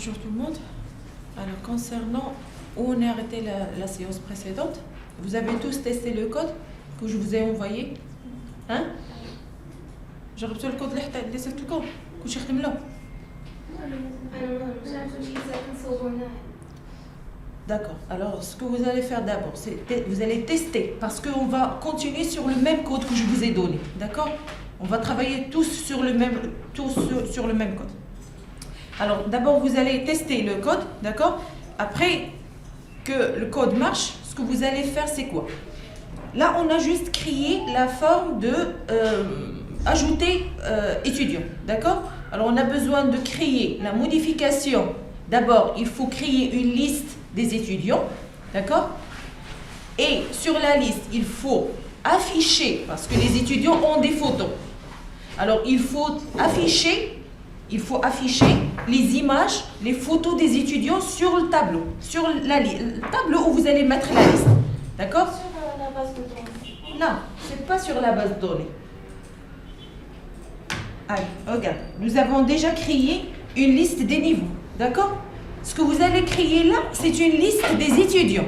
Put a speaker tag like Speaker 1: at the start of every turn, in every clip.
Speaker 1: Bonjour tout le monde. Alors concernant où on a arrêté la séance précédente, vous avez tous testé le code que je vous ai envoyé, hein? جربتوا الكود اللي سلتكم كلشي خدم له. D'accord. Alors ce que vous allez faire d'abord, c'est vous allez tester parce qu'on va continuer sur le même code que je vous ai donné, d'accord? On va travailler tous sur le même code. Alors d'abord vous allez tester le code, d'accord? Après que le code marche, ce que vous allez faire c'est quoi? Là on a juste créé la forme de ajouter étudiant, d'accord? Alors on a besoin de créer la modification. D'abord il faut créer une liste des étudiants, d'accord? Et sur la liste il faut afficher, parce que les étudiants ont des photos. Alors il faut afficher les images, les photos des étudiants sur le tableau, sur le tableau où vous allez mettre la liste. D'accord?
Speaker 2: Sur la base de données.
Speaker 1: Non, c'est pas sur la base de données. Allez, regarde, nous avons déjà créé une liste des niveaux. D'accord? Ce que vous allez créer là, c'est une liste des étudiants.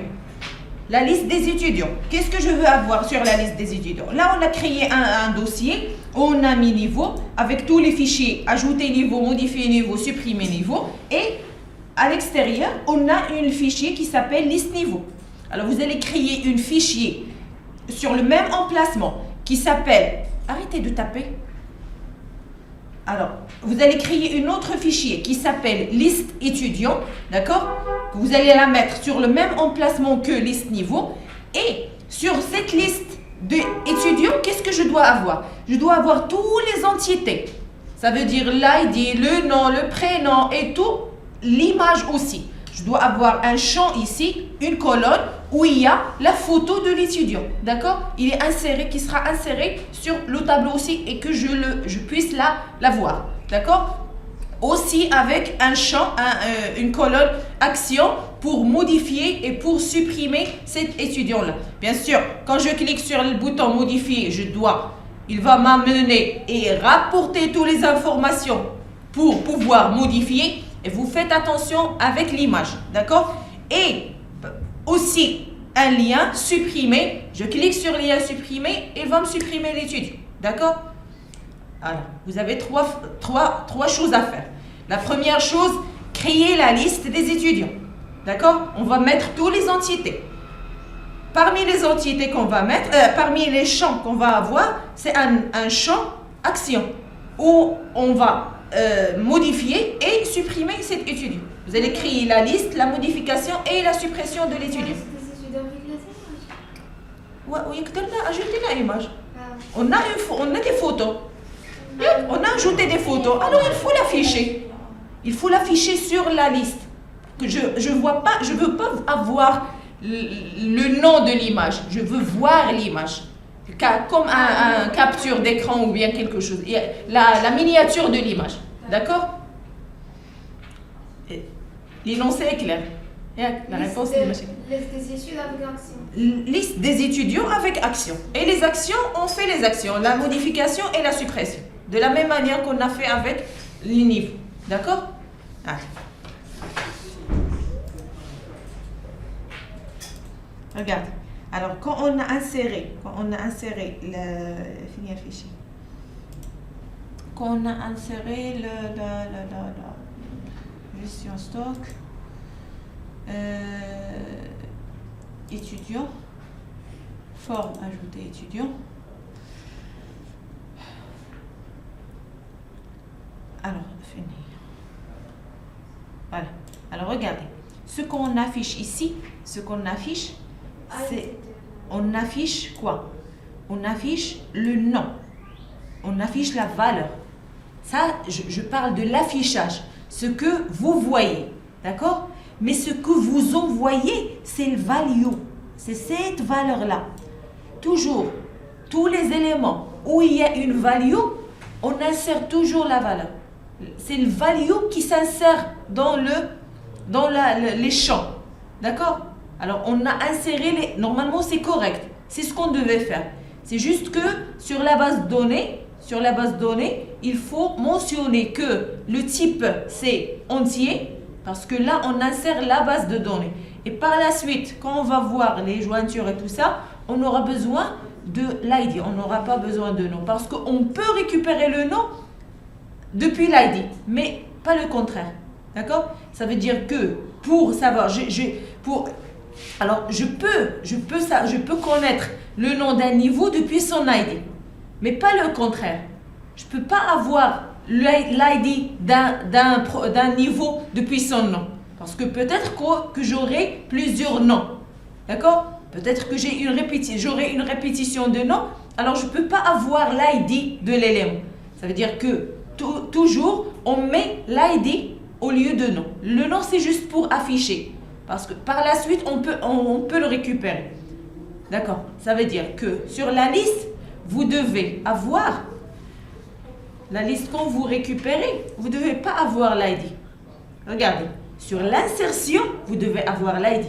Speaker 1: La liste des étudiants. Qu'est-ce que je veux avoir sur la liste des étudiants? Là, on a créé un dossier, on a mis niveau, avec tous les fichiers, ajouter niveau, modifier niveau, supprimer niveau. Et à l'extérieur, on a un fichier qui s'appelle liste niveau. Alors, vous allez créer un fichier sur le même emplacement qui s'appelle... Arrêtez de taper. Alors, vous allez créer un autre fichier qui s'appelle liste étudiant, d'accord? Vous allez la mettre sur le même emplacement que liste niveau. Et sur cette liste d'étudiants, qu'est-ce que je dois avoir? Je dois avoir tous les entités. Ça veut dire l'ID, le nom, le prénom et tout, l'image aussi. Je dois avoir un champ ici, une colonne où il y a la photo de l'étudiant, d'accord? Il est inséré, qui sera inséré sur le tableau aussi et que je puisse la voir, d'accord? Aussi avec un champ, une colonne action pour modifier et pour supprimer cet étudiant-là. Bien sûr, quand je clique sur le bouton modifier, il va m'amener et rapporter toutes les informations pour pouvoir modifier. Et vous faites attention avec l'image, d'accord? Et aussi un lien supprimer. Je clique sur le lien supprimer et il va me supprimer l'étudiant, d'accord? Alors, vous avez trois choses à faire. La première chose, créer la liste des étudiants, d'accord? On va mettre toutes les entités. Parmi les entités qu'on va mettre, parmi les champs qu'on va avoir, c'est un champ action où on va modifier et supprimer cet étudiant. Vous allez créer la liste, la modification et la suppression de l'étudiant. Oui, ajouter l'image. On a des photos. On a ajouté des photos. Alors il faut l'afficher. Il faut l'afficher sur la liste. Je veux pas avoir le nom de l'image. Je veux voir l'image. Comme un capture d'écran ou bien quelque chose. La miniature de l'image. D'accord? L'énoncé est clair. La réponse est
Speaker 2: liste des études avec action.
Speaker 1: Liste des étudiants avec action. Et les actions, on fait les actions. La modification et la suppression. De la même manière qu'on a fait avec les niveaux. D'accord? Allez. Regarde. Alors, quand on a inséré finir le fichier. Quand on a inséré la gestion stock, étudiant, forme ajouter étudiant. Alors, finir. Voilà. Alors, regardez. Ce qu'on affiche ici, c'est on affiche quoi? On affiche le nom. On affiche la valeur. Ça, je parle de l'affichage. Ce que vous voyez. D'accord? Mais ce que vous envoyez, c'est le value. C'est cette valeur-là. Toujours, tous les éléments où il y a une value, on insère toujours la valeur. C'est le value qui s'insère dans les champs. D'accord? Alors, on a inséré normalement, c'est correct. C'est ce qu'on devait faire. C'est juste que sur la base de données, il faut mentionner que le type, c'est entier Parce que là, on insère la base de données. Et par la suite, quand on va voir les jointures et tout ça, on aura besoin de l'ID. On n'aura pas besoin de nom. Parce qu'on peut récupérer le nom depuis l'ID, mais pas le contraire. D'accord? Ça veut dire que pour savoir, alors je peux connaître le nom d'un niveau depuis son ID, mais pas le contraire. Je peux pas avoir l'ID d'un niveau depuis son nom, parce que peut-être que j'aurai plusieurs noms. D'accord? Peut-être que j'aurai une répétition de noms, alors je peux pas avoir l'ID de l'élément. Ça veut dire que toujours on met l'ID au lieu de nom. Le nom, c'est juste pour afficher. Parce que par la suite, on peut le récupérer. D'accord? Ça veut dire que sur la liste, vous devez avoir la liste quand vous récupérez, vous ne devez pas avoir l'ID. Regardez, sur l'insertion, vous devez avoir l'ID.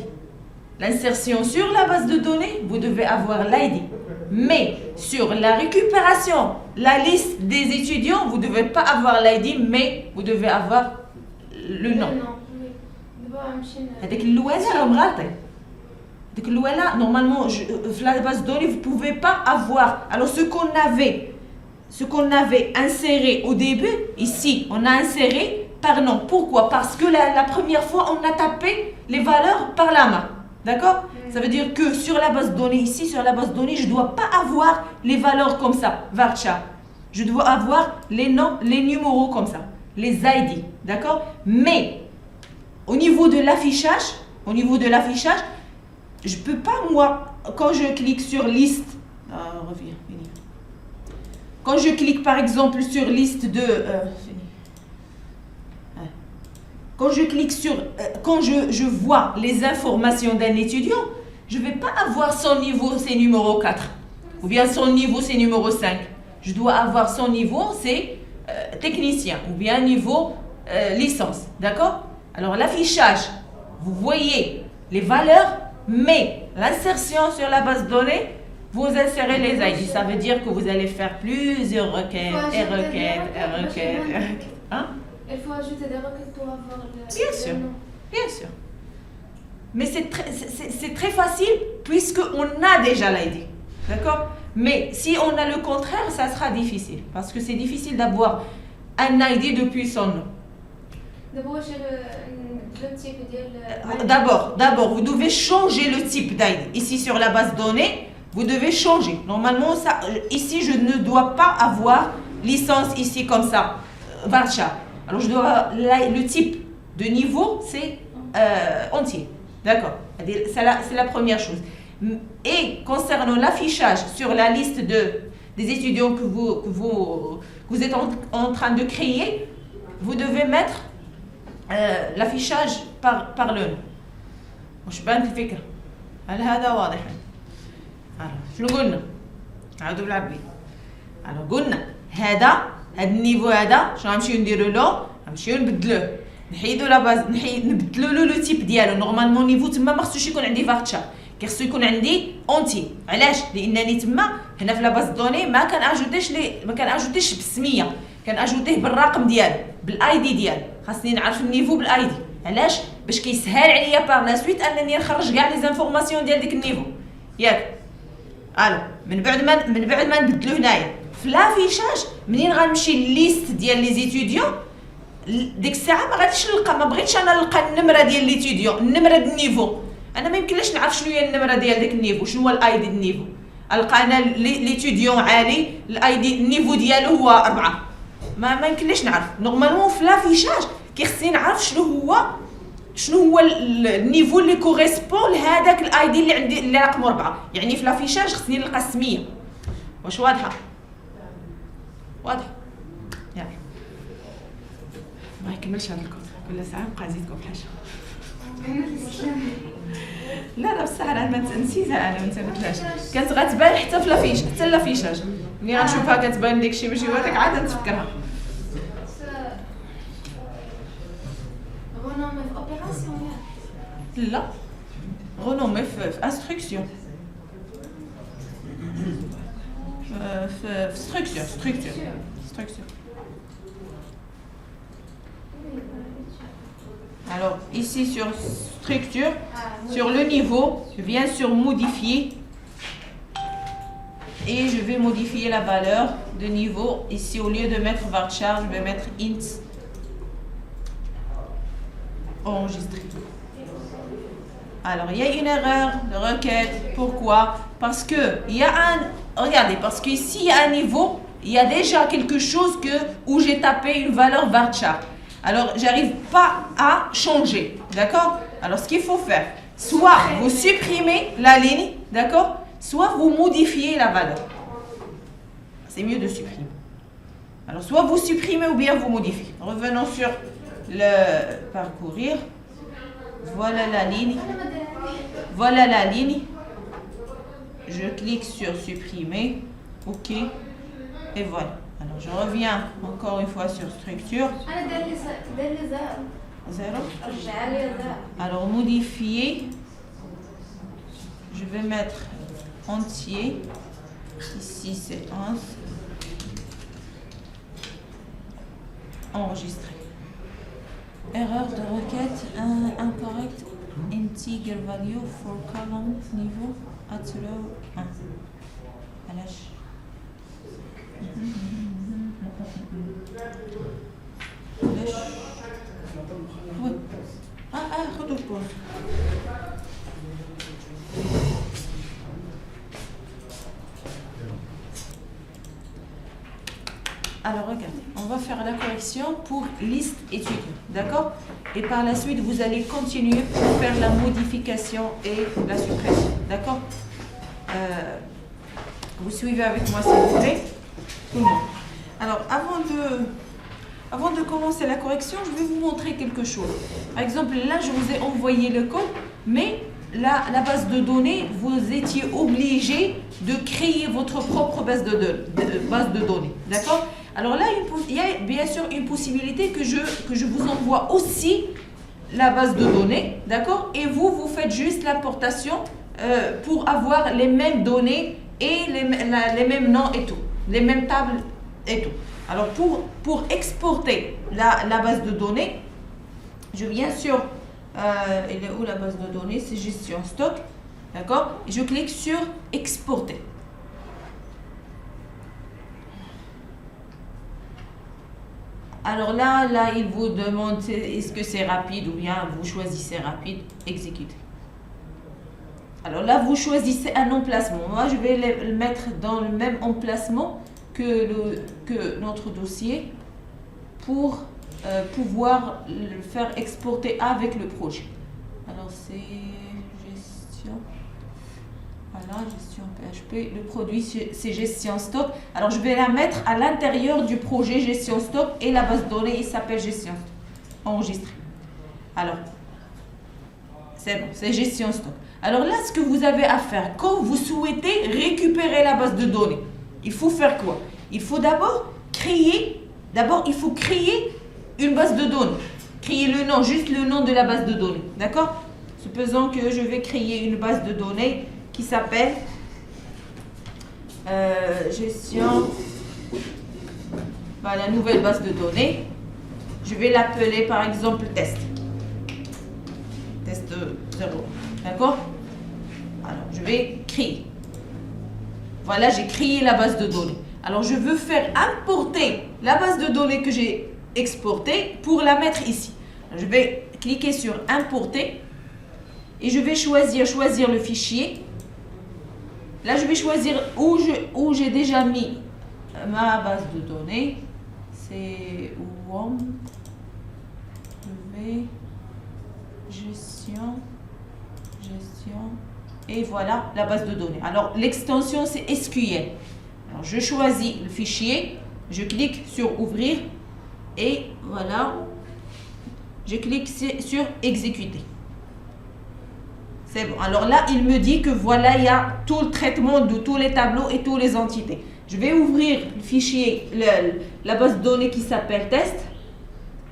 Speaker 1: L'insertion sur la base de données, vous devez avoir l'ID. Mais sur la récupération, la liste des étudiants, vous ne devez pas avoir l'ID, mais vous devez avoir le nom. هذيك الأولى راهم غالطين. هذيك الأولى normalement في la base de données vous pouvez pas avoir. Alors ce qu'on avait inséré au début, ici on a inséré par nom. Pourquoi? Parce que la première fois on a tapé les valeurs par la main. D'accord? Ça veut dire que sur la base de données ici, sur la base de données, je dois pas avoir les valeurs comme ça, varchar. Je dois avoir les noms, les numéros comme ça, les ID. D'accord? Mais au niveau de l'affichage, je peux pas, moi, quand je clique sur liste, reviens, fini. Quand je clique par exemple sur liste de, quand je clique sur, quand je vois les informations d'un étudiant, je vais pas avoir son niveau, c'est numéro 4, ou bien son niveau, c'est numéro 5. Je dois avoir son niveau, c'est technicien, ou bien niveau licence, d'accord? Alors l'affichage, vous voyez les valeurs, mais l'insertion sur la base de données, vous insérez les ID. Ça veut dire que vous allez faire plusieurs requêtes, et requêtes. Hein?
Speaker 2: Il faut ajouter des requêtes pour avoir le
Speaker 1: Bien sûr,
Speaker 2: nom.
Speaker 1: bien sûr. Mais c'est très facile puisqu'on a déjà l'ID. D'accord? Mais si on a le contraire, ça sera difficile. Parce que c'est difficile d'avoir un ID depuis son nom. D'abord, vous devez changer le type d'ID. Ici, sur la base de données, vous devez changer. Normalement, ici, je ne dois pas avoir licence ici comme ça, varchar. Alors, je dois le type de niveau, c'est entier. D'accord? C'est la première chose. Et concernant l'affichage sur la liste des étudiants que vous êtes en train de créer, vous devez mettre l'affichage par le nom. واش بانت الفكرة؟ هل هذا واضح؟ شنو قلنا؟ نعاودو بالعربية. قلنا هذا النيفو هذا شنو غنمشيو نديرو له؟ غنمشيو نبدلوه. نحيدو لا باز نبدلو له لو تيب ديالو. نورمالمون نيفو تما ما خصوش يكون عندي فارتشار. خصو يكون عندي اونتي. علاش؟ لانني تما هنا في لا باز دوني ما كناجوتيش بالسميه. كناجوتيه بالرقم ديالو، بالاي دي ديالو. خاصني نعرف النيفو بالاي دي. علاش؟ باش كيسهل عليا بار لا سويت انني نخرج كاع لي زانفورماسيون ديال ديك النيفو. ياك؟ من بعد ما نبدلو هنايا في لافيشاج، منين غنمشي لليست ديال لي زيتيديون، ديك الساعه ما بغيتش انا نلقى النمره ديال ليتيديون، النمره ديال النيفو. انا ما يمكنليش نعرف شنو هي النمره ديال داك النيفو، شنو هو الاي دي النيفو. القى انا ليتيديون عالي، الاي دي النيفو ديالو هو 4. ما يمكنليش نعرف. نورمالمون في لافيشاج كيخصني نعرف شنو هو النيفو اللي كوريسبون لهذاك الاي دي اللي عندي اللي رقم 4. يعني في لافيشاج خصني نلقى السميه. واش واضحه؟ واضح؟ يلا ما يكملش هذا الكود، كل ساعه نبقى نزيدكم بحاجه. لا بصح انا ما نسيتها، انا ما نثبتهاش. كانت غتبان حتى في لافيش، حتى لافيشاج ملي غنشوفها كتبان داكشي ماشي هو داك عاد نتفكرها.
Speaker 2: Renommé opération.
Speaker 1: لا غونومي في انستركسيون، في ستركتور. Alors, ici sur structure, sur le niveau, je viens sur modifier. Et je vais modifier la valeur de niveau. Ici, au lieu de mettre varchar, je vais mettre int. Enregistrer. Alors, il y a une erreur de requête. Pourquoi? Parce que il y a regardez, parce qu'ici, il y a un niveau, il y a déjà quelque chose où j'ai tapé une valeur varchar. Alors, j'arrive pas à changer. D'accord? Alors, ce qu'il faut faire, soit vous supprimez la ligne, d'accord? Soit vous modifiez la valeur. C'est mieux de supprimer. Alors, soit vous supprimez ou bien vous modifiez. Revenons sur le parcourir. Voilà la ligne. Voilà la ligne. Je clique sur supprimer. OK. Et voilà. Alors, je reviens encore une fois sur structure. 0. Alors, modifier. Je vais mettre entier. Ici, c'est 11. Enregistrer. Erreur de requête incorrect. Integer value for column niveau at row 1. Alash. Oui. Redouche pour. Alors regardez, on va faire la correction pour liste étudiant, d'accord? Et par la suite, vous allez continuer pour faire la modification et la suppression, d'accord? Vous suivez avec moi s'il vous plaît, tout le monde. Alors avant de commencer la correction, je vais vous montrer quelque chose. Par exemple, là, je vous ai envoyé le code, mais la base de données, vous étiez obligé de créer votre propre base de données, d'accord? Alors là, il y a bien sûr une possibilité que je vous envoie aussi la base de données, d'accord? Et vous faites juste l'importation pour avoir les mêmes données et les mêmes noms et tout, les mêmes tables et tout. Alors pour exporter la base de données, je viens sur, elle est où la base de données? C'est gestion stock, d'accord? Et je clique sur exporter. Alors là, il vous demande est-ce que c'est rapide ou bien vous choisissez rapide, exécuter. Alors là, vous choisissez un emplacement. Moi, je vais le mettre dans le même emplacement que notre dossier pour pouvoir le faire exporter avec le projet. Alors c'est gestion. Voilà, gestion PHP. Le produit, c'est gestion stock. Alors, je vais la mettre à l'intérieur du projet gestion stock et la base de données, il s'appelle gestion stock. Enregistré. Alors, c'est bon, c'est gestion stock. Alors là, ce que vous avez à faire, quand vous souhaitez récupérer la base de données, il faut faire quoi? Il faut d'abord créer une base de données. Créer le nom, juste le nom de la base de données. D'accord? Supposons que je vais créer une base de données qui s'appelle gestion, la nouvelle base de données. Je vais l'appeler par exemple test. Test 0. D'accord? Alors, je vais créer. Voilà, j'ai créé la base de données. Alors, je veux faire importer la base de données que j'ai exportée pour la mettre ici. Alors, je vais cliquer sur importer et je vais choisir le fichier. Là, je vais choisir où j'ai déjà mis ma base de données. C'est WOM. Je vais gestion. Et voilà la base de données. Alors, l'extension, c'est SQL. Alors, je choisis le fichier. Je clique sur ouvrir. Et voilà. Je clique sur exécuter. C'est bon. Alors là, il me dit que voilà, il y a tout le traitement de tous les tableaux et toutes les entités. Je vais ouvrir le fichier, la base de données qui s'appelle test.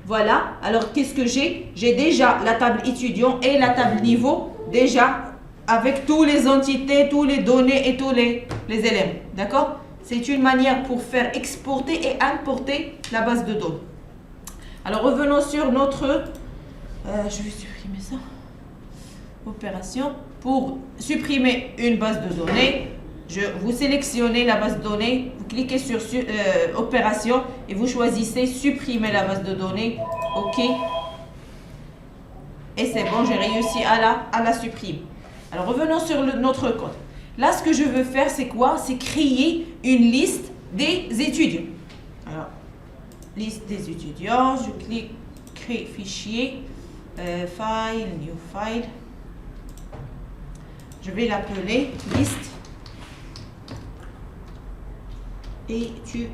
Speaker 1: Voilà. Alors, qu'est-ce que j'ai? J'ai déjà la table étudiant et la table niveau, déjà avec toutes les entités, toutes les données et tous les éléments. D'accord? C'est une manière pour faire exporter et importer la base de données. Alors, revenons sur notre Je vais supprimer ça. Opération. Pour supprimer une base de données, vous sélectionnez la base de données, vous cliquez sur opération et vous choisissez supprimer la base de données. OK. Et c'est bon, j'ai réussi à la supprimer. Alors revenons sur notre code. Là, ce que je veux faire, c'est quoi? C'est créer une liste des étudiants. Alors, liste des étudiants, je clique créer fichier, file, new file. Je vais l'appeler liste étudiant.php.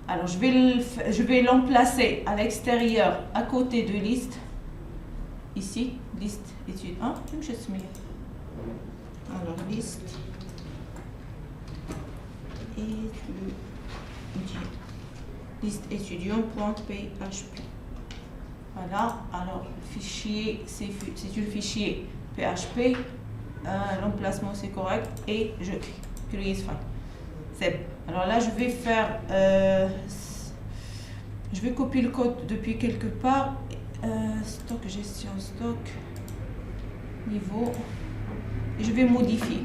Speaker 1: Alors, je vais l'emplacer à l'extérieur, à côté de liste. Ici, liste étudiant. Alors, liste étudiant. Liste étudiant.php. Voilà, alors fichier, c'est le fichier PHP, l'emplacement c'est correct et je clique Create File. C'est bon. Alors là, je vais faire, je vais copier le code depuis quelque part. Stock, gestion, stock, niveau, et je vais modifier.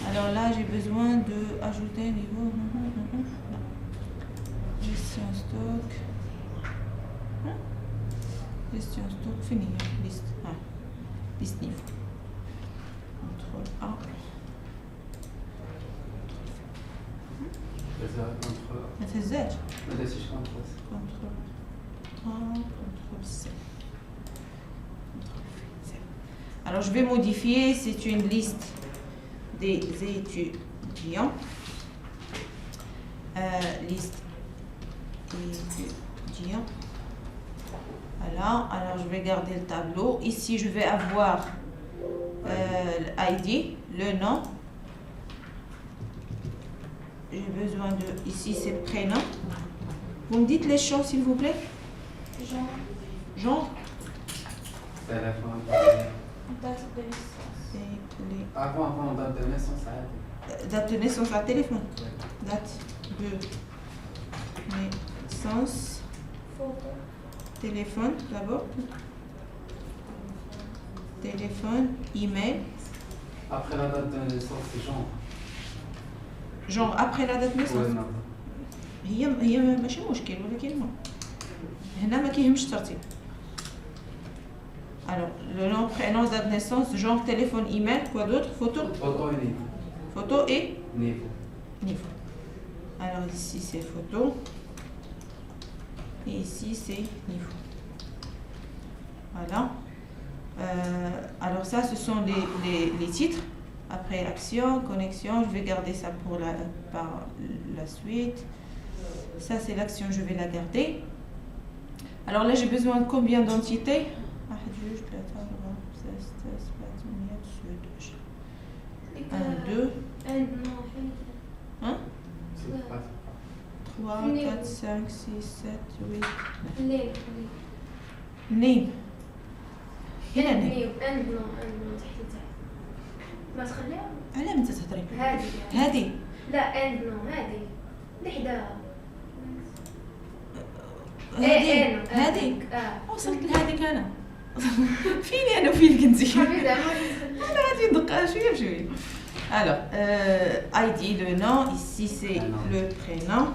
Speaker 1: Alors là, j'ai besoin de ajouter un niveau. Gestion, stock. Gestion stock, fini, liste. Liste niveau. Contrôle A. C'est Z. Contrôle A, contrôle C. Alors je vais modifier, c'est une liste des étudiants. Liste étudiants. Voilà, alors je vais garder le tableau. Ici, je vais avoir l'ID, le nom. J'ai besoin de... Ici, c'est prénom. Vous me dites les choses, s'il vous plaît? Genre?
Speaker 3: Téléphone.
Speaker 2: Date de naissance.
Speaker 3: Avant, date de naissance.
Speaker 1: Date de naissance à téléphone. Date de naissance.
Speaker 2: Photo.
Speaker 1: Téléphone, d'abord. Téléphone, email.
Speaker 3: Après la date de naissance, c'est genre.
Speaker 1: Genre après la date de naissance.
Speaker 3: Ouais, non.
Speaker 1: هي ماشي مشكل ولكن المهم هنا ما كيهمش الترتيب. Alors, le nom, prénom, date de naissance, genre, téléphone, email, quoi d'autre? Photo?
Speaker 3: Photo et niveau.
Speaker 1: Photo et
Speaker 3: Niveau.
Speaker 1: niveau. Alors ici c'est photo. Et ici c'est niveau. Voilà. Alors ça, ce sont les titres. Après action, connexion, je vais garder ça pour par la suite. Ça c'est l'action, je vais la garder. Alors là, j'ai besoin de combien d'entités? 1 2 1 3 4 5 6 7 8
Speaker 2: الليل
Speaker 1: 9 هنا نيم.
Speaker 2: نيو اند نو تحت لتحت ما تخليها
Speaker 1: علاه ما تتهضري
Speaker 2: هذه
Speaker 1: هذه
Speaker 2: لا اند نو هذه اللي حداها
Speaker 1: هذه وصلت لهذيك انا فيني انا وفين كنتي
Speaker 2: حبيبي
Speaker 1: انا غادي ندقها شويه بشويه. Alors, ID, le nom, ici c'est le prénom,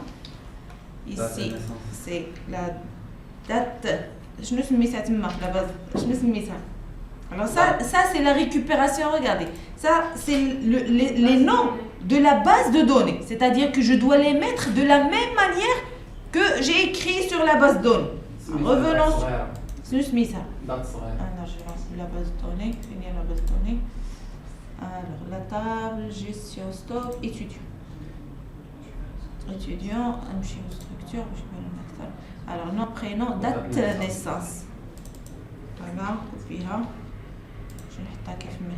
Speaker 1: ici c'est la date. Je ne sais pas la base. Je ne sais pas. Alors ça c'est la récupération. Regardez, ça c'est les noms de la base de données. C'est-à-dire que je dois les mettre de la même manière que j'ai écrit sur la base de données. Revenons sur. Je ne sais pas. Alors je lance la base de données. Finir la base de données. Alors, la table, gestion, stock, étudiant. Étudiant, structure, je vais le mettre. Alors, nom, prénom, date de naissance. Voilà, copier. Je vais le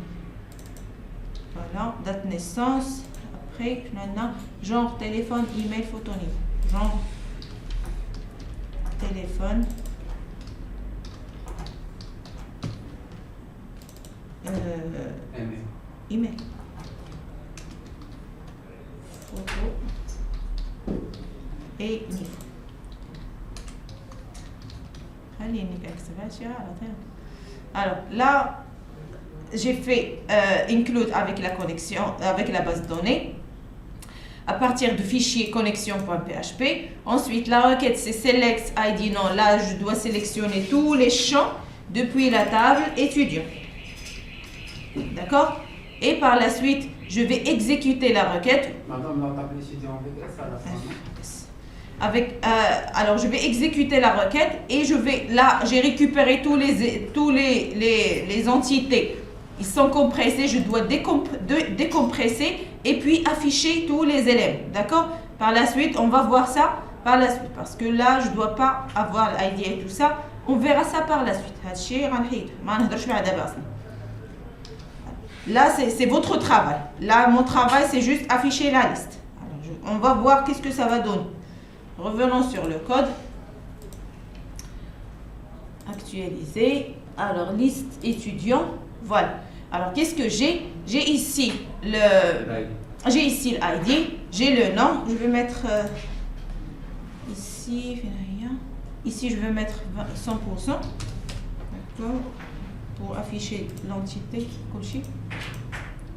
Speaker 1: voilà, date de naissance. Après, genre, téléphone, email, photo, niveau. Genre, téléphone. Email. Photo et niveau. Alors là, j'ai fait include avec la connexion, avec la base de données, à partir du fichier connexion.php. Ensuite, la requête c'est select ID non. Là, je dois sélectionner tous les champs depuis la table étudiant. D'accord? Et par la suite, je vais exécuter la requête.
Speaker 3: Madame, la table étudiant avec S à la fin.
Speaker 1: Alors, je vais exécuter la requête et j'ai récupéré tous les entités. Ils sont compressés, je dois décompresser et puis afficher tous les éléments. D'accord? Par la suite, on va voir ça par la suite. Parce que là, je ne dois pas avoir l'ID et tout ça. On verra ça par la suite. Là, c'est votre travail. Là, mon travail, c'est juste afficher la liste. Alors, on va voir qu'est-ce que ça va donner. Revenons sur le code. Actualiser. Alors, liste étudiant. Voilà. Alors, qu'est-ce que j'ai? J'ai ici l'ID, j'ai le nom. Je vais mettre ici, je vais mettre 100%. D'accord. Pour afficher l'entité.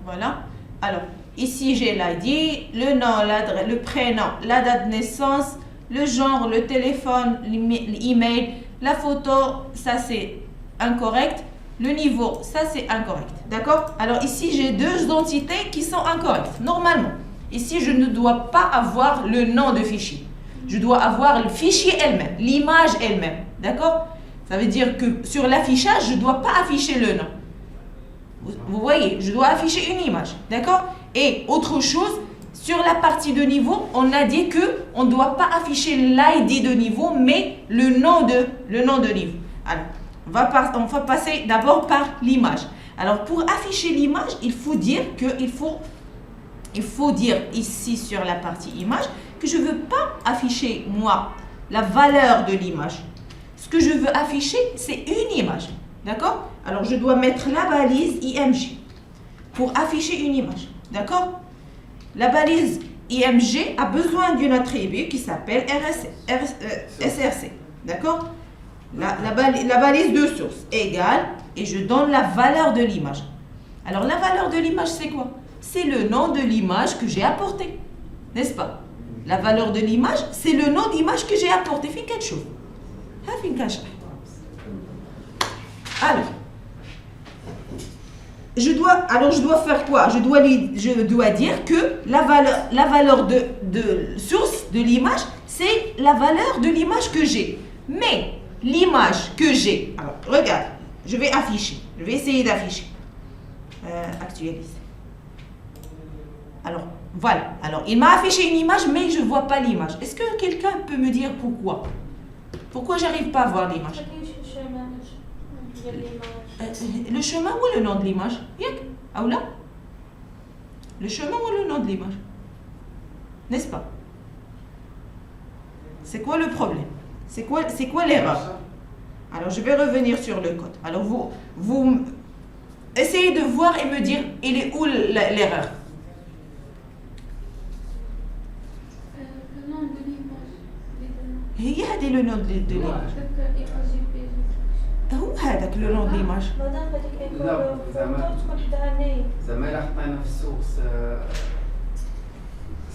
Speaker 1: Voilà. Alors, ici, j'ai l'ID, le nom, l'adresse, le prénom, la date de naissance, le genre, le téléphone, l'email, la photo, ça c'est incorrect. Le niveau, ça c'est incorrect. D'accord? Alors ici, j'ai deux entités qui sont incorrectes, normalement. Ici, je ne dois pas avoir le nom de fichier. Je dois avoir le fichier elle-même, l'image elle-même. D'accord? Ça veut dire que sur l'affichage, je ne dois pas afficher le nom. Vous voyez, je dois afficher une image. D'accord? Et autre chose, sur la partie de niveau, on a dit qu'on ne doit pas afficher l'ID de niveau, mais le nom de niveau. Alors, on va passer d'abord par l'image. Alors, pour afficher l'image, il faut dire ici sur la partie image que je ne veux pas afficher, moi, la valeur de l'image. Ce que je veux afficher, c'est une image. D'accord? Alors, je dois mettre la balise IMG pour afficher une image. D'accord? La balise IMG a besoin d'une attribut qui s'appelle SRC. D'accord? La balise de source égale, et je donne la valeur de l'image. Alors, la valeur de l'image, c'est quoi? C'est le nom de l'image que j'ai apporté. N'est-ce pas? La valeur de l'image, c'est le nom d'image que j'ai apporté. Fait quelque chose. Alors, je dois faire quoi? Je dois dire que la valeur de source de l'image, c'est la valeur de l'image que j'ai. Mais l'image que j'ai, alors regarde, je vais essayer d'afficher. Actualiser. Alors, voilà. Alors, il m'a affiché une image, mais je ne vois pas l'image. Est-ce que quelqu'un peut me dire pourquoi? Pourquoi j'arrive pas à voir l'image? Le chemin ou le nom de l'image? Ah là? Le chemin ou le nom de l'image? N'est-ce pas? C'est quoi le problème? C'est quoi l'erreur? Alors, je vais revenir sur le code. Alors, vous essayez de voir et me dire, il est où l'erreur?
Speaker 2: Le nom de l'image.
Speaker 1: Il y a le nom de l'image. هو هذاك لو نون ليماج
Speaker 2: مادام هذيك
Speaker 3: لا،
Speaker 2: فوتو
Speaker 3: زعما.
Speaker 2: تكون حداها نايم.
Speaker 3: زعما إلا حطينا في السوق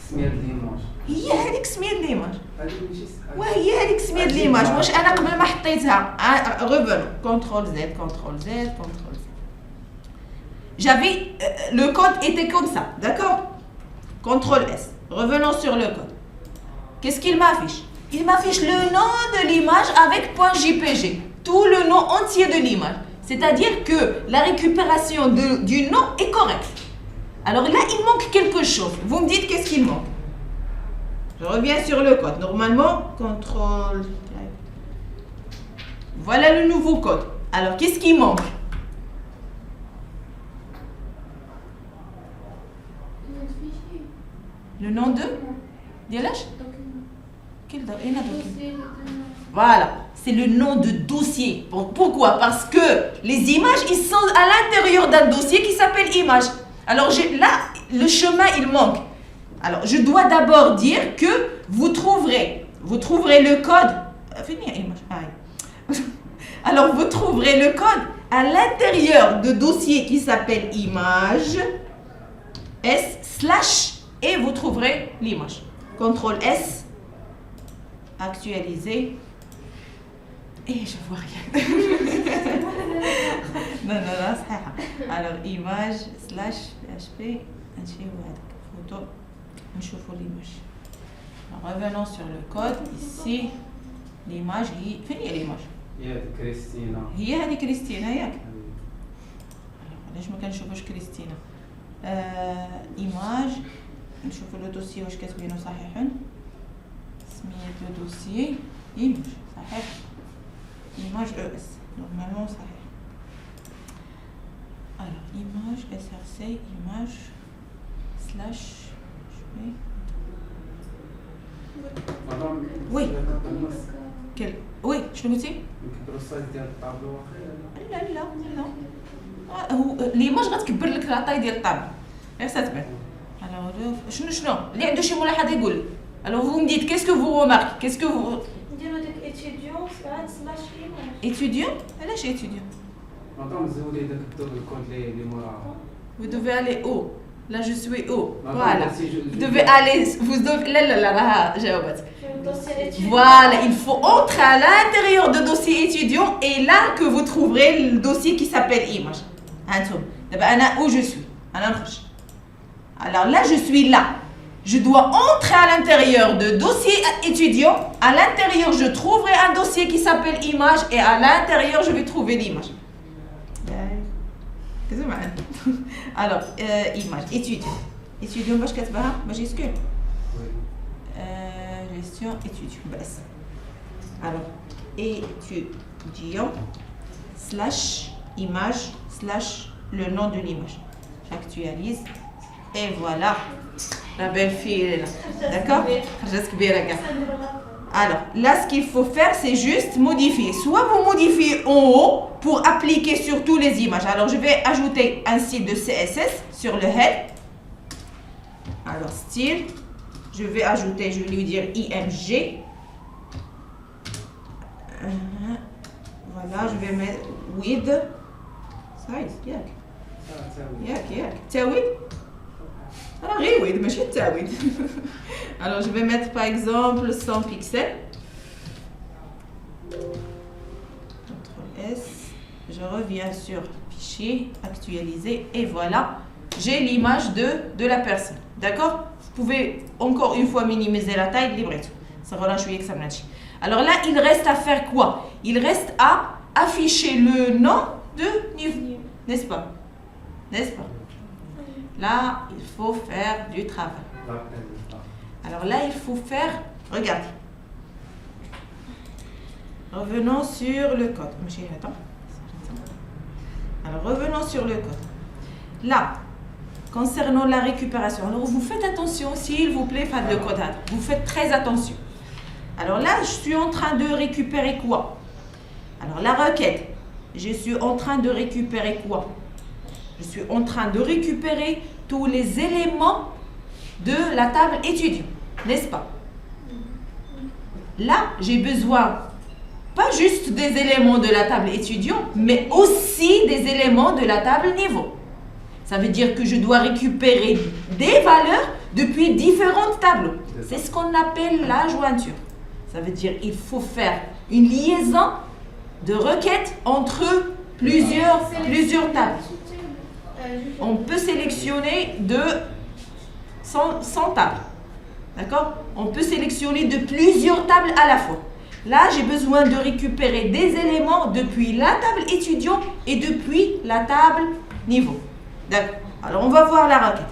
Speaker 3: سمية ليماج.
Speaker 1: هي هذيك سمية ليماج
Speaker 3: هذيك ماشي
Speaker 1: وهي هذيك سمية ليماج واش انا قبل ما حطيتها ريفون كونترول زد كونترول زد كونترول زد j'avais le code était comme ça, d'accord? Contrôle S. Revenons sur le code. Qu'est-ce qu'il m'affiche? Il m'affiche le nom de l'image avec .jpg. Tout le nom entier de l'image. C'est-à-dire que la récupération du nom est correcte. Alors là, il manque quelque chose. Vous me dites qu'est-ce qu'il manque? Je reviens sur le code. Normalement, contrôle. Voilà le nouveau code. Alors, qu'est-ce qui manque? Le nom de Dialash? Quel document? Voilà, c'est le nom de dossier. Pourquoi? Parce que les images, ils sont à l'intérieur d'un dossier qui s'appelle image. Alors là, le chemin, il manque. Alors, je dois d'abord dire que vous trouverez le code. Alors, vous trouverez le code à l'intérieur de dossier qui s'appelle image S/ et vous trouverez l'image. CTRL S, actualiser. Et je vois rien. non, ça. Alors, image / PHP, photo, on chauffe l'image. Revenons sur le code. Ici, l'image, fini l'image.
Speaker 3: يا كريستينا
Speaker 1: هي هذه كريستينا ياك. علاش ما كنشوفوش كريستينا؟ ايماج نشوفوا لو دوسيي واش كتبينو صحيحا. سميت لو دوسيي ايماج صحيح. ايماج او اس نورمالمون صحيح. alors image src image / Oui. Quel oui شنو قلتي؟
Speaker 3: نكبروا السايز ديال الطابلو واخا
Speaker 1: لا هو ليماج غتكبر لك لاطاي ديال الطابلو غير تبان. alors شنو اللي عنده شي ملاحظه يقول. alors vous me dites qu'est-ce que vous remarquez, qu'est-ce que vous
Speaker 2: نديرو داك étudiant / image.
Speaker 1: étudiant. علاش étudiant؟
Speaker 3: مادام زودي داك الكود اللي مورا
Speaker 1: vous devez aller haut. là je suis haut.
Speaker 3: Madame,
Speaker 1: voilà
Speaker 3: si je-
Speaker 1: vous devez aller vous devez لا راها جاوبت.
Speaker 2: Le dossier étudiant.
Speaker 1: Voilà, il faut entrer à l'intérieur de dossier étudiant et là que vous trouverez le dossier qui s'appelle image. Antoum, d'abord, Anna, où je suis? Anna, alors là, je suis là. Je dois entrer à l'intérieur de dossier étudiant. À l'intérieur, je trouverai un dossier qui s'appelle image et à l'intérieur, je vais trouver l'image. Alors, image, étudiant. Étudiant, باش كتبها majuscule. Gestion étudiant. Baisse. Alors, étudiant / image / le nom de l'image. J'actualise. Et voilà. La belle fille elle est là. D'accord? Alors, là, ce qu'il faut faire, c'est juste modifier. Soit vous modifiez en haut pour appliquer sur toutes les images. Alors, je vais ajouter un style de CSS sur le head. Alors, style. Je vais ajouter, je vais lui dire IMG. Voilà, je vais mettre with size. Yak. Tawid. Alors, with, mais je tawid. Alors, je vais mettre par exemple 100 pixels. CTRL S. Je reviens sur fichier, actualiser et voilà. J'ai l'image de la personne. D'accord? Vous pouvez encore une fois minimiser la taille de libretto. Ça relâche que ça marche. Alors là, il reste à faire quoi? Il reste à afficher le nom de niveau. N'est-ce pas? N'est-ce pas? Là, il faut faire du travail. Alors là, il faut faire... Regardez. Revenons sur le code. Alors, revenons sur le code. Là, concernant la récupération, alors vous faites attention, s'il vous plaît, faites le codage. Vous faites très attention. Alors là, je suis en train de récupérer quoi? Alors la requête, je suis en train de récupérer quoi? Je suis en train de récupérer tous les éléments de la table étudiant, n'est-ce pas? Là, j'ai besoin pas juste des éléments de la table étudiant, mais aussi des éléments de la table niveau. Ça veut dire que je dois récupérer des valeurs depuis différentes tableaux. C'est ce qu'on appelle la jointure. Ça veut dire qu'il faut faire une liaison de requêtes entre plusieurs tables. On peut sélectionner de 100 tables. D'accord? On peut sélectionner de plusieurs tables à la fois. Là, j'ai besoin de récupérer des éléments depuis la table étudiant et depuis la table niveau. D'accord. Alors, on va voir la requête.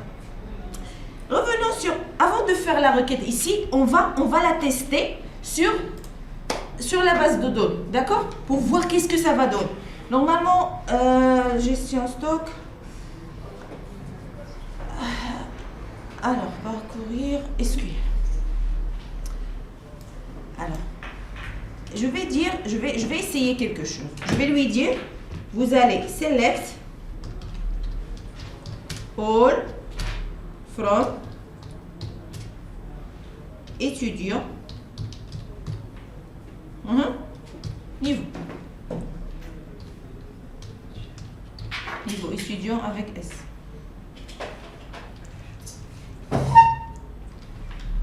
Speaker 1: Revenons sur... Avant de faire la requête ici, on va la tester sur la base de données. D'accord? Pour voir qu'est-ce que ça va donner. Normalement, gestion stock. Alors, parcourir SQL. Alors, je vais essayer quelque chose. Je vais lui dire, vous allez select all from étudiant niveau. étudiant avec S.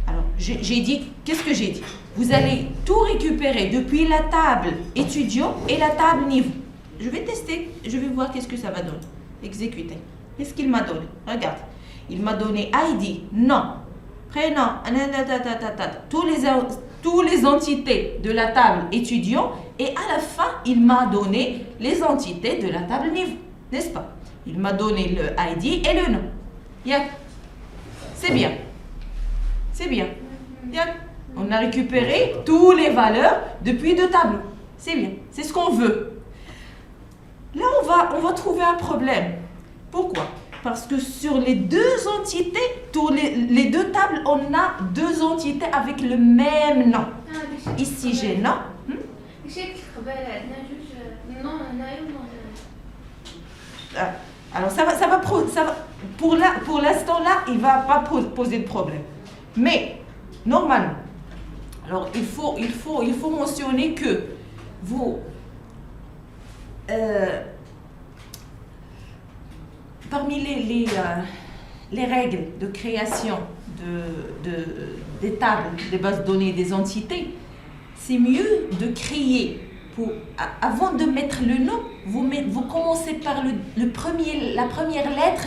Speaker 1: Alors, j'ai dit, qu'est-ce que j'ai dit? Vous allez tout récupérer depuis la table étudiant et la table niveau. Je vais tester, je vais voir qu'est-ce que ça va donner. Exécuter. Qu'est-ce qu'il m'a donné? Regarde. Il m'a donné ID, nom, prénom, tous les entités de la table étudiant et à la fin, il m'a donné les entités de la table niveau. N'est-ce pas? Il m'a donné le ID et le nom. Yak. C'est bien. C'est bien. Yak. On a récupéré toutes les valeurs depuis deux tableaux. C'est bien. C'est ce qu'on veut. Là, on va trouver un problème. Pourquoi? Parce que sur les deux entités, les deux tables, on a deux entités avec le même nom. Ici, j'ai nom. Alors, ça va pour l'instant là, il ne va pas poser de problème. Mais, normalement, alors il faut mentionner que vous, parmi les règles de création des tables, des bases de données, des entités, c'est mieux de créer, avant de mettre le nom, vous commencez par la première lettre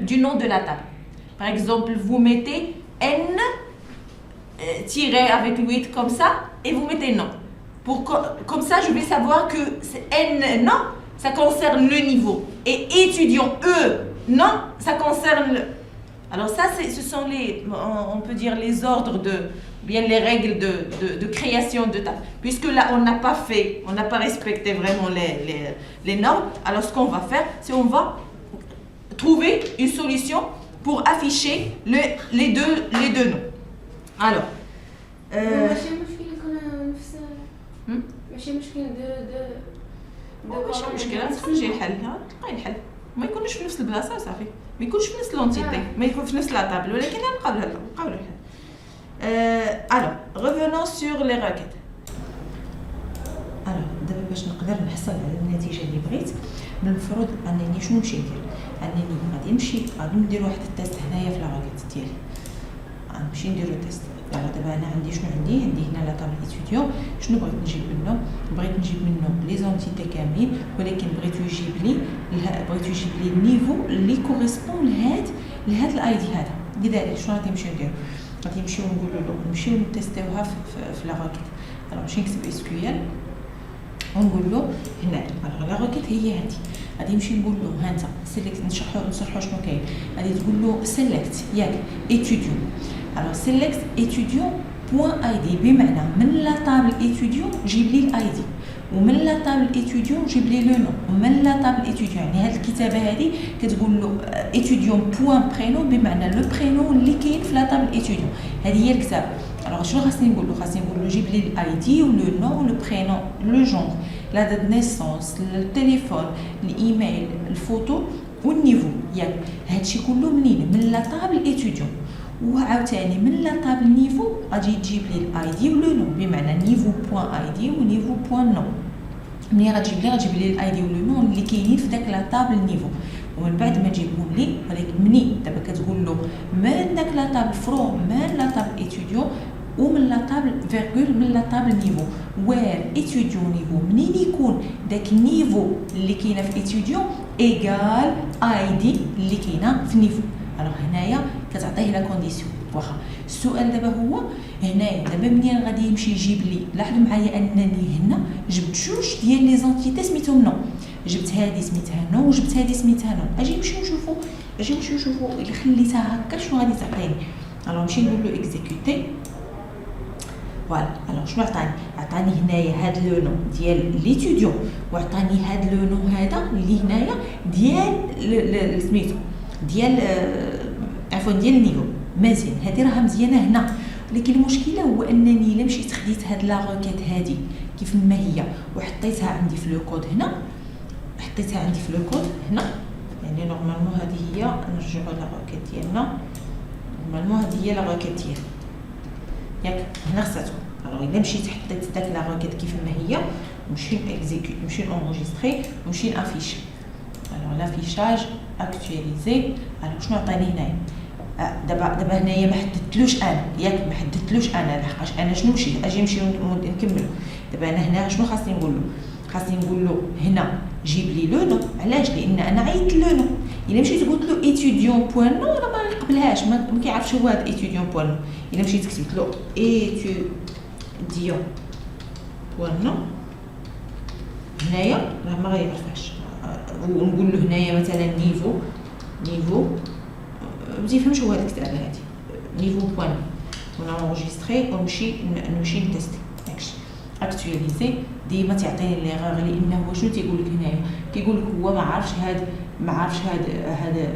Speaker 1: du nom de la table. Par exemple, vous mettez N, tiré avec 8 comme ça, et vous mettez nom. Comme ça, je vais savoir que N, non, ça concerne le niveau. Et étudiant, E, non, ça concerne le... Alors ça, ce sont on peut dire les ordres bien les règles de création de table. Puisque là, on n'a pas respecté vraiment les normes. Alors ce qu'on va faire, c'est on va trouver une solution pour afficher les deux noms. Alors, ماشي مشكلة تخرجي الحل تلقاي الحل ما يكونش في نفس البلاصة صافي ما يكونش في نفس لونتيتي ما يكون في نفس لا طابل ولكن نلقاو الحل. Alors, revenons sur les requêtes. Alors, دابا باش نقدر نحصل على النتيجة اللي بغيت المفروض انني شنو نمشي ندير غادي ندير واحد التيست هنايا في لا requête ديالي غنمشي نديرو تيست. دابا انا عندي هنا لا طابل étudiant. شنو بغيت نجيب منه لي زونتيتي كاملين ولكن بغيتو يجيب لي النيفو اللي كوريسبون لهاد الاي دي هذا. لذلك شنو غادي نمشيو نمشيو نتيستيوها في لا روكيت. نمشي نكتب اس كيو ال ونقول له هنا لا روكيت هي هذه. غادي نمشي نقول له ها انت سيليكت نشرحوا شنو كاين. غادي تقول له سيليكت ياك étudiant. Alors select étudiant point ID بمعنى من لا طابل étudiant جيب لي الاي دي ومن لا طابل étudiant جيب لي لو نو ومن لا طابل étudiant. يعني هذه الكتابه هذه كتقول له étudiant point prénom بمعنى لو برينون اللي كاين في لا طابل étudiant. هذه هي الكتابه. alors شنو خاصني نقول له جيب لي الاي دي ولو نو لو برينون لو جونر لا دات نيسونس التليفون الايميل الفوتو والنيفو. ياك هادشي كله منين من لا طابل étudiant. وعاوتاني من لا طابل نيفو غادي تجيب لي الاي دي ولو نو بمعنى نيفو بوين اي دي ونيفو بوين نو. ملي غتجيب لي الاي دي ولو نو اللي كاينين في داك لا طابل نيفو ومن بعد ما تجيبهم لي ولكن منين دابا كتقول له من داك لا طابل فروم من لا طابل étudiant ومن لا طابل فيرغول من لا طابل نيفو وير étudiant نيفو منين يكون داك النيفو اللي كاينه في étudiant ايغال اي دي اللي كاينه في نيفو. alors هنايا كتعطيه لا كونديسيون. واخا السؤال دابا هو هنايا دابا منين غادي يمشي يجيب لي لاحظوا معايا انني هنا جبت جوج ديال لي زونتيتي سميتهم نو. جبت هذه سميتها نو وجبت هذه سميتها نو. اجي نمشيو نشوفوا اللي خليتها هكا شنو غادي تعطيني. alors نمشي نقول له اكزيكوتي. فوالا alors شنو عطاني هنايا هاد لو نو ديال ليتوديون وعطاني هاد لو نو هذا اللي هنايا ديال سميتو ديال عفوا ديال النيفو. مزيان هذه راها مزيانه هنا ولكن المشكله هو انني الا مشيت خديت هاد لا روكيت هذه كيف ما هي وحطيتها عندي في لو كود هنا يعني نورمالمون هذه هي نرجعوا لا روكيت ديالنا نورمالمون هذه هي لا روكيت ديالنا ياك هنا خصها. alors الا مشيت حطيت داك لا روكيت كيف ما هي نمشي نمشي انونجستري نمشي نافيشي الوغ لافيشاج اكtualiser. الوغ شنو عطاني هنايا؟ دابا هنايا ما حددتلوش انا، ياك ما حددتلوش انا لحقاش انا شنو مشيت اجي نمشي نكملو. دابا انا هنا شنو خاصني نقول له؟ خاصني نقول له هنا جيب لي لو نو. علاش؟ لان انا عيطت لو نو. الا مشيت قلت له ايتيديون بوان نو راه ما يقبلهاش، ما كيعرفش هو هذا ايتيديون بوان نو. الا مشيت كتبت له ايتيديون بوان نو هنايا راه ما غيعرفهاش. ونقول له هنايا مثلا نيفو ما تيفهمش هو هذيك الكتابه هذه نيفو بوان ونونجستري ونمشي نتيستي. داكشي اكtualiser ديما تعطيني ليغور لانه هو شنو تيقول لك هنايا؟ كيقول لك هو ما عارفش هذا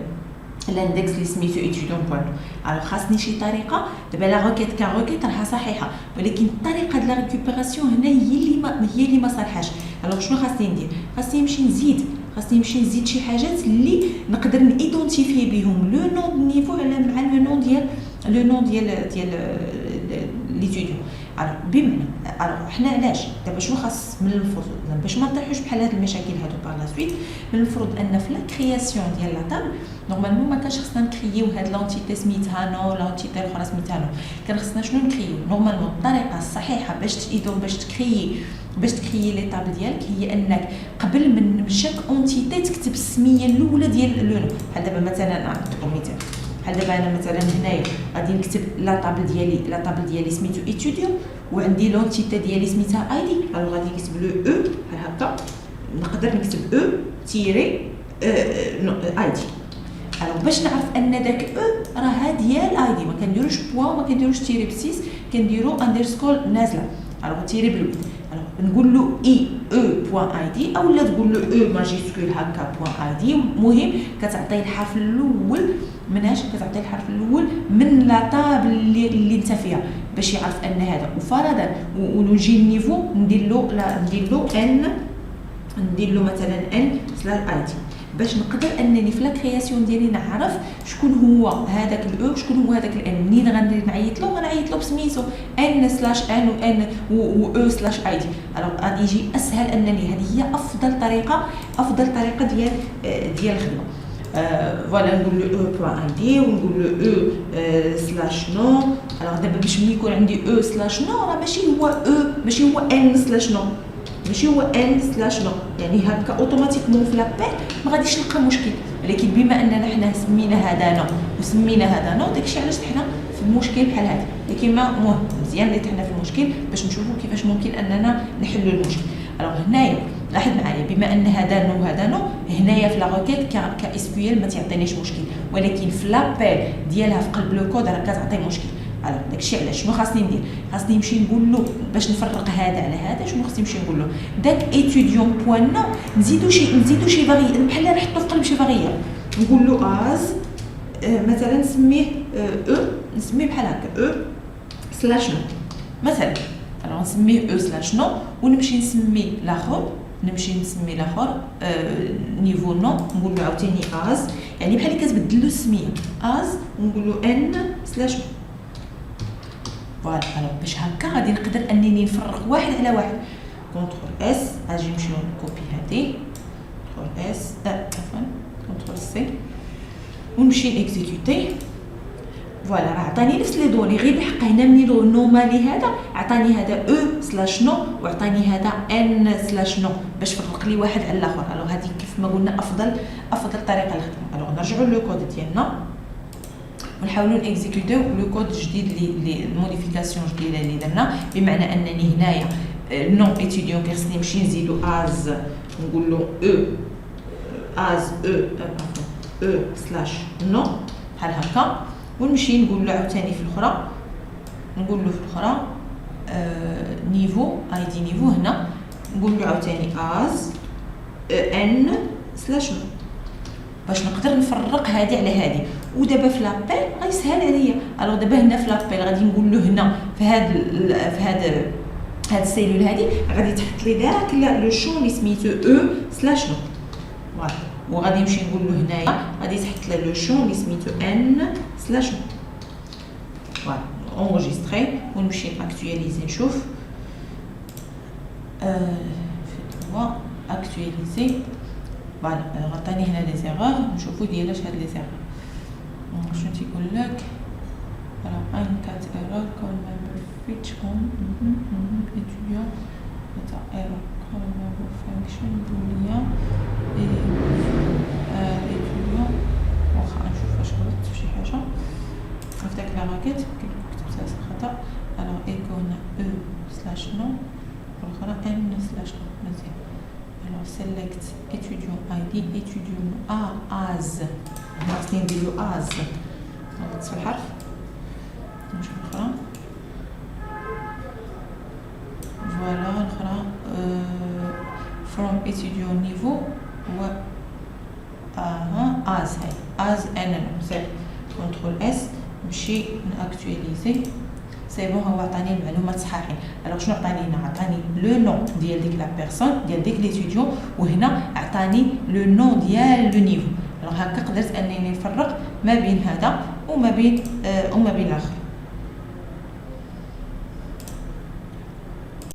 Speaker 1: الاندكس اللي سميتو ايتيديون بوان. الوغ خاصني شي طريقه. دابا لا روكيت كروكيت راها صحيحه، ولكن الطريقه ديال لا ريكوبيراسيون هنا هي اللي ما صالحاش. الوغ شنو خاصني ندير؟ خاصني نمشي نزيد شي حاجات اللي نقدر نيدونتيفي بهم لو نون نيفو مع لو نون ديال ليتيديون. الوغ حنا علاش دابا شنو خاص من المفروض باش ما نطيحوش بحال هاد المشاكل هادو بار لا سويت؟ من المفروض ان في لا كرياسيون ديال لا طاب نورمالمون ما كانش خصنا نكرييو هاد لونتيتي سميتها نو لونتيتي الاخرى سميتها نو. كان خصنا شنو نكرييو؟ نورمالمون الطريقه الصحيحه باش تكريي لي طاب ديالك هي انك قبل من شاك اونتيتي تكتب السميه الاولى ديال لو نو. بحال دابا مثلا نعطيكم مثال، بحال دابا انا مثلا هنايا غادي نكتب لا طابل ديالي سميتو ايتيديون وعندي لونتيتي ديالي سميتها اي دي. الوغ غادي نكتب لو او بحال هكا، نقدر نكتب او تيري اي دي. الوغ باش نعرف ان داك او راه ديال اي دي ما كنديروش بوان ما كنديروش تيري بسيس، كنديرو اندرسكول نازله. الوغ تيري بالويد. الوغ نقول له اي او بوان اي دي اولا تقول له او ماجيسكول هكا بوان اي دي. المهم كتعطي الحرف الاول مناش كتعطي الحرف الاول من لا طابل اللي انت فيها باش يعرف ان هذا. وفرضا ونجي النيفو ندير له مثلا ان سلاش اي دي باش نقدر انني في لا كرياسيون ديالي نعرف شكون هو هذاك الاو شكون هو هذاك الان. منين غنعيط له بسميتو ان سلاش ان و او سلاش اي دي. الوغ غادي يجي اسهل انني هذه هي افضل طريقه ديال الخدمه. فوالا نقول له او بوان اي دي ونقول له او سلاش نو. الوغ دابا باش ملي يكون عندي او سلاش نو راه ماشي هو ان سلاش نو، ماشي هو ان سلاش نو، يعني هكا اوتوماتيكمون في لابيل ما غاديش نلقى مشكل. ولكن بما اننا حنا سمينا هذا نو وسمينا هذا نو داكشي علاش حنا في المشكل بحال هذا. لكن ما مهم مزيان اللي حنا في المشكل باش نشوفوا كيفاش ممكن اننا نحلوا المشكل. الوغ هنايا لاحظ معايا بما ان هذا نو وهذا نو هنايا في لا روكيت كاس كيو ال ما تعطينيش مشكل، ولكن في لابيل ديالها في قلب لو كود راه كتعطي مشكل. الوغ داكشي علاش شنو خاصني ندير؟ خاصني نمشي نقول له باش نفرق هذا على هذا. شنو خاصني نمشي نقول له؟ داك ايتيديون بوان نو نزيدو شي فاري بحال نحطو في قلب شي فاريابل. نقول له از مثلا نسميه او نسميه بحال هكا او سلاش نو مثلا. الوغ نسميه او سلاش نو ونمشي نسمي الاخر نيفو نو نقول له عاوتاني از، يعني بحال كتبدل له السميه از ونقول له ان سلاش نو. فوالا باش هكا غادي نقدر انني نفرق واحد على واحد. كونترول اس اجي نمشيو نكوبي هذه كونترول اس عفوا كونترول سي ونمشي نيكزيكوتي. فوالا راه عطاني نفس لي دوني غير بحق هنا مني نومالي هذا عطاني هذا او سلاش نو وعطاني هذا ان سلاش نو باش فرق لي واحد على الاخر. الوغ هذه كيف ما قلنا افضل طريقه للخدمه. الوغ نرجعوا لو كود ديالنا ونحاولوا نيكزيكوتيو لو كود جديد اللي الموديفيكاسيون جديده اللي درنا. بمعنى انني هنايا نون ايتيديون كيخصني نمشي نزيدو از نقول له او سلاش نو بحال هكا ونمشي نقول له عاوتاني في الاخرى نيفو اي دي نيفو هنا نقول له عاوتاني از ان سلاش نو باش نقدر نفرق هذه على هذه. ودابا في لابيل غيسهل عليا. الوغ دابا هنا في لابيل غادي نقول له هنا في هاد السيلول هذه غادي تحط لي داك لو شون اللي سميتو او سلاش نو. فوالا وغادي نمشي نقول له هنايا غادي تحط لي لو شون اللي سميتو ان سلاش نو. فوالا اونجستري ونمشي اكtualiser نشوف في 3 اكtualiser. فوالا عطاني هنا لي زيرور نشوفوا ديالاش هاد لي زيرور شنو تيقول لك alors un cas error call member switch on étudiant error call member function boolean étudiant واخا نشوف واش غلطت في شي حاجه في داك لا راكيت كتبتها خطا alors ايكون /non والاخرى n/non مزيان alors select étudiant id étudiant as خاصني نديرو as نغطس في الحرف نشوف الاخرى فوالا الاخرى from étudiant niveau و as هاي as n نسير كنترول اس نمشي ناكtualiser سي بون هو عطاني المعلومات صحاحين الوغ شنو عطاني هنا عطاني لو نون ديال ديك لا بيرسون ديال ديك ليتيديون وهنا عطاني لو نون ديال لو نيفو الوغ هكا قدرت انني نفرق ما بين هذا وما بين الاخر